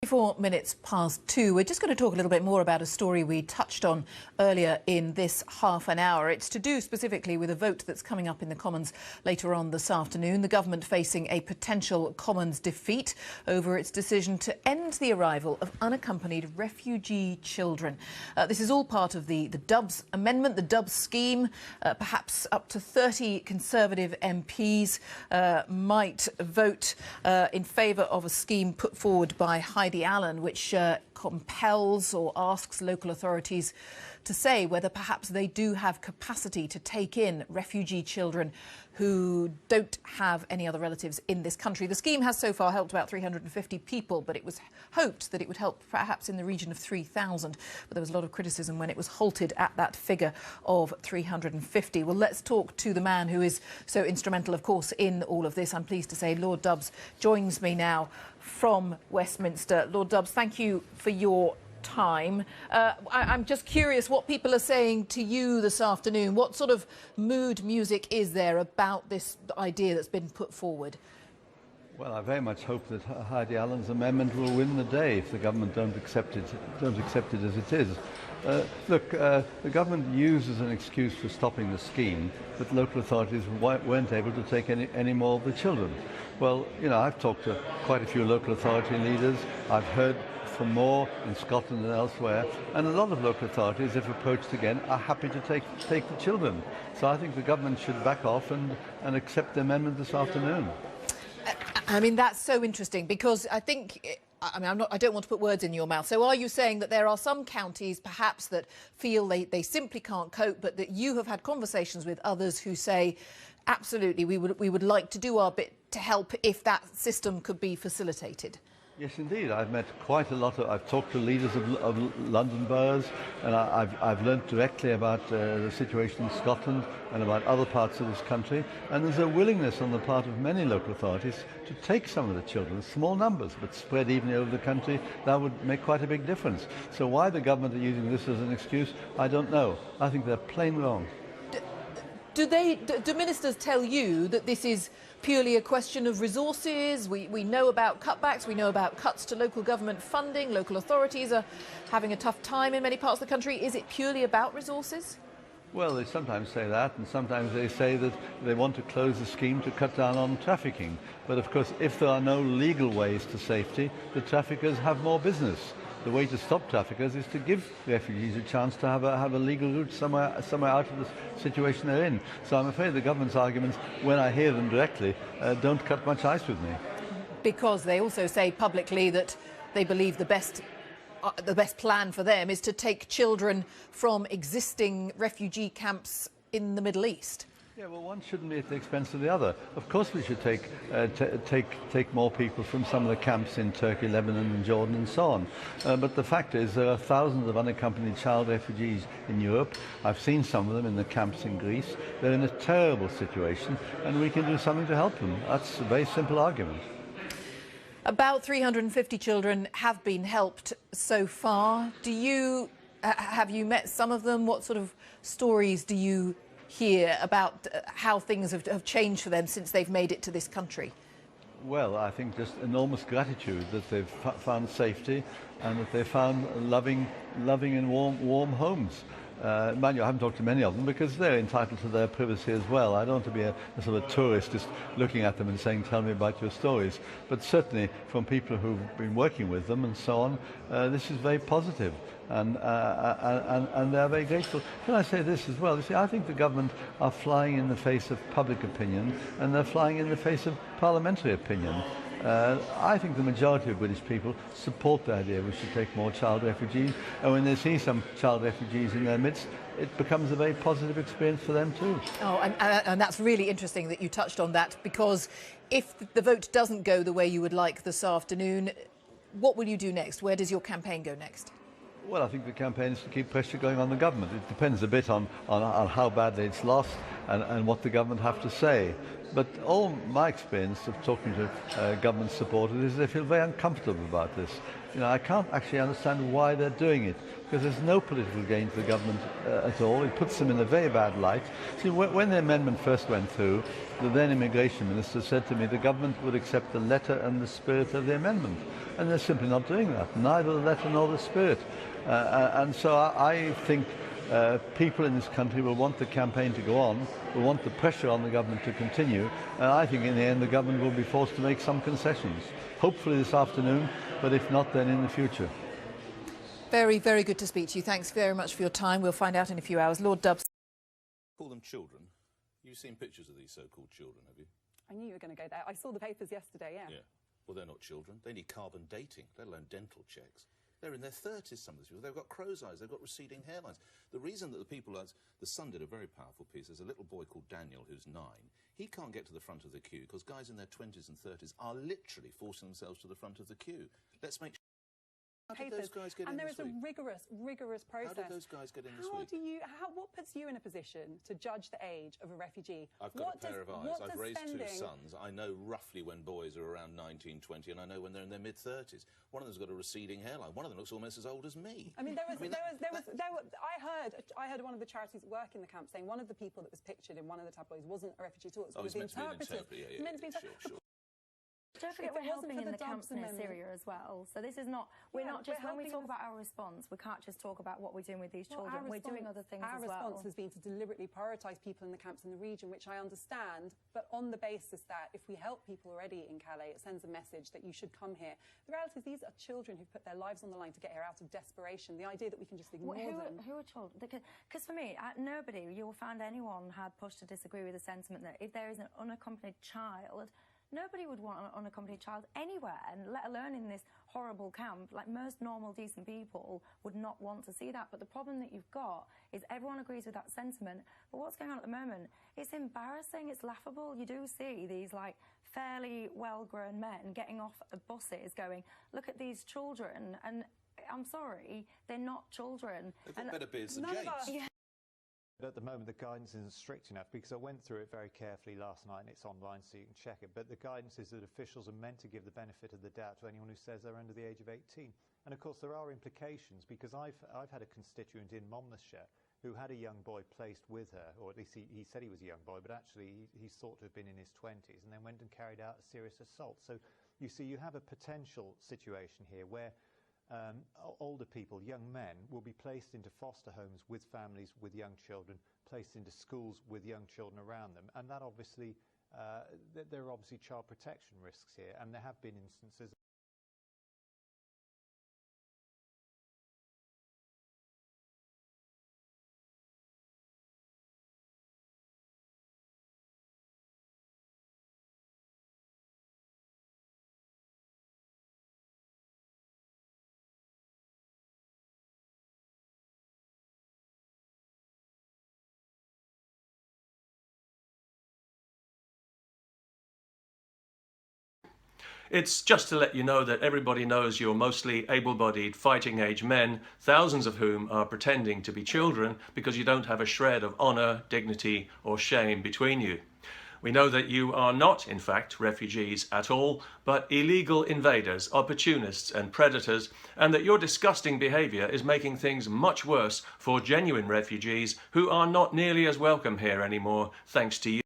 4 minutes past 2. We're just going to talk a little bit more about a story we touched on earlier in this half an hour. It's to do specifically with a vote that's coming up in the Commons later on this afternoon. The government facing a potential Commons defeat over its decision to end the arrival of unaccompanied refugee children. This is all part of the Dubs amendment, the Dubs scheme. Perhaps up to 30 Conservative MPs might vote in favour of a scheme put forward by Heidi Allen, which compels or asks local authorities to say whether perhaps they do have capacity to take in refugee children who don't have any other relatives in this country. The scheme has so far helped about 350 people, but it was hoped that it would help perhaps in the region of 3,000. But there was a lot of criticism when it was halted at that figure of 350. Well, let's talk to the man who is so instrumental, of course, in all of this. I'm pleased to say Lord Dubs joins me now from Westminster. Lord Dubs, thank you for your time. I'm just curious what people are saying to you this afternoon. What sort of mood music is there about this idea that's been put forward? Well, I very much hope that Heidi Allen's amendment will win the day if the government don't accept it as it is. Look, the government uses an excuse for stopping the scheme that local authorities weren't able to take any more of the children. Well, you know, I've talked to quite a few local authority leaders. I've heard from more in Scotland and elsewhere, and a lot of local authorities, if approached again, are happy to take the children. So I think the government should back off and accept the amendment this afternoon. I mean, that's so interesting because I think, I don't want to put words in your mouth. So are you saying that there are some counties perhaps that feel they simply can't cope, but that you have had conversations with others who say, absolutely, we would like to do our bit to help if that system could be facilitated? Yes, indeed. I've met quite a lot I've talked to leaders of London boroughs, and I've learnt directly about the situation in Scotland and about other parts of this country. And there's a willingness on the part of many local authorities to take some of the children, small numbers, but spread evenly over the country. That would make quite a big difference. So why the government are using this as an excuse, I don't know. I think they're plain wrong. Do ministers tell you that this is purely a question of resources? We know about cutbacks, we know about cuts to local government funding, local authorities are having a tough time in many parts of the country. Is it purely about resources? Well, they sometimes say that, and sometimes they say that they want to close the scheme to cut down on trafficking. But of course, if there are no legal ways to safety, the traffickers have more business. The way to stop traffickers is to give refugees a chance to have a legal route somewhere out of the situation they're in. So I'm afraid the government's arguments, when I hear them directly, don't cut much ice with me. Because they also say publicly that they believe the best plan for them is to take children from existing refugee camps in the Middle East. Yeah, well, one shouldn't be at the expense of the other. Of course we should take more people from some of the camps in Turkey, Lebanon and Jordan and so on. But the fact is there are thousands of unaccompanied child refugees in Europe. I've seen some of them in the camps in Greece. They're in a terrible situation and we can do something to help them. That's a very simple argument. About 350 children have been helped so far. Have you met some of them? What sort of stories do you hear about how things have changed for them since they've made it to this country? Well, I think just enormous gratitude that they've found safety and that they've found loving and warm homes. Mind you, I haven't talked to many of them because they're entitled to their privacy as well. I don't want to be a sort of tourist just looking at them and saying, tell me about your stories. But certainly from people who've been working with them and so on, this is very positive. And they're very grateful. Can I say this as well? You see, I think the government are flying in the face of public opinion and they're flying in the face of parliamentary opinion. I think the majority of British people support the idea we should take more child refugees, and when they see some child refugees in their midst, it becomes a very positive experience for them too. Oh, and that's really interesting that you touched on that, because if the vote doesn't go the way you would like this afternoon, what will you do next? Where does your campaign go next? Well, I think the campaign is to keep pressure going on the government. It depends a bit on how badly it's lost and what the government have to say. But all my experience of talking to government supporters is they feel very uncomfortable about this. You know, I can't actually understand why they're doing it, because there's no political gain to the government at all. It puts them in a very bad light. See, when the amendment first went through, the then immigration minister said to me the government would accept the letter and the spirit of the amendment. And they're simply not doing that, neither the letter nor the spirit. And so I think people in this country will want the campaign to go on, will want the pressure on the government to continue, and I think in the end the government will be forced to make some concessions. Hopefully this afternoon, but if not, then in the future. Very, very good to speak to you. Thanks very much for your time. We'll find out in a few hours. Lord Dubs. Call them children. You've seen pictures of these so-called children, have you? I knew you were going to go there. I saw the papers yesterday, yeah. Yeah. Well, they're not children. They need carbon dating, let alone dental checks. They're in their 30s, some of these people. They've got crow's eyes. They've got receding hairlines. The reason that the people, the Sun did a very powerful piece. There's a little boy called Daniel who's 9. He can't get to the front of the queue because guys in their 20s and 30s are literally forcing themselves to the front of the queue. Let's make sure. How did those guys get in this week? And there is a rigorous process. How did those guys get in this week? What puts you in a position to judge the age of a refugee? I've got a pair of eyes. I've raised 2 sons. I know roughly when boys are around 19, 20, and I know when they're in their mid-30s. One of them's got a receding hairline. One of them looks almost as old as me. I mean, I heard one of the charities that work in the camp saying one of the people that was pictured in one of the tabloids wasn't a refugee at all. Oh, it's meant to be an interpreter. Yeah, meant to be sure. Don't forget we're helping in the camps near Syria as well. So this is not, we're not just, when we talk about our response, we can't just talk about what we're doing with these children. We're doing other things as well. Our response has been to deliberately prioritise people in the camps in the region, which I understand, but on the basis that if we help people already in Calais, it sends a message that you should come here. The reality is these are children who've put their lives on the line to get here out of desperation. The idea that we can just ignore them. Who are children? Because for me, nobody, you'll find anyone had pushed to disagree with the sentiment that if there is an unaccompanied child, nobody would want an unaccompanied child anywhere, and let alone in this horrible camp. Like, most normal, decent people would not want to see that. But the problem that you've got is everyone agrees with that sentiment. But what's going on at the moment, it's embarrassing, it's laughable. You do see these, like, fairly well-grown men getting off of buses going, look at these children, and I'm sorry, they're not children. They've got better beards than James. At the moment, the guidance isn't strict enough, because I went through it very carefully last night, and it's online so you can check it. But the guidance is that officials are meant to give the benefit of the doubt to anyone who says they're under the age of 18. And of course, there are implications, because I've had a constituent in Monmouthshire who had a young boy placed with her, or at least he said he was a young boy, but actually he's thought to have been in his 20s, and then went and carried out a serious assault. So you see, you have a potential situation here where older people, young men, will be placed into foster homes with families with young children, placed into schools with young children around them, and that obviously, there are obviously child protection risks here, and there have been instances It's just to let you know that everybody knows you're mostly able-bodied, fighting-age men, thousands of whom are pretending to be children because you don't have a shred of honour, dignity or shame between you. We know that you are not, in fact, refugees at all, but illegal invaders, opportunists and predators, and that your disgusting behaviour is making things much worse for genuine refugees who are not nearly as welcome here anymore, thanks to you.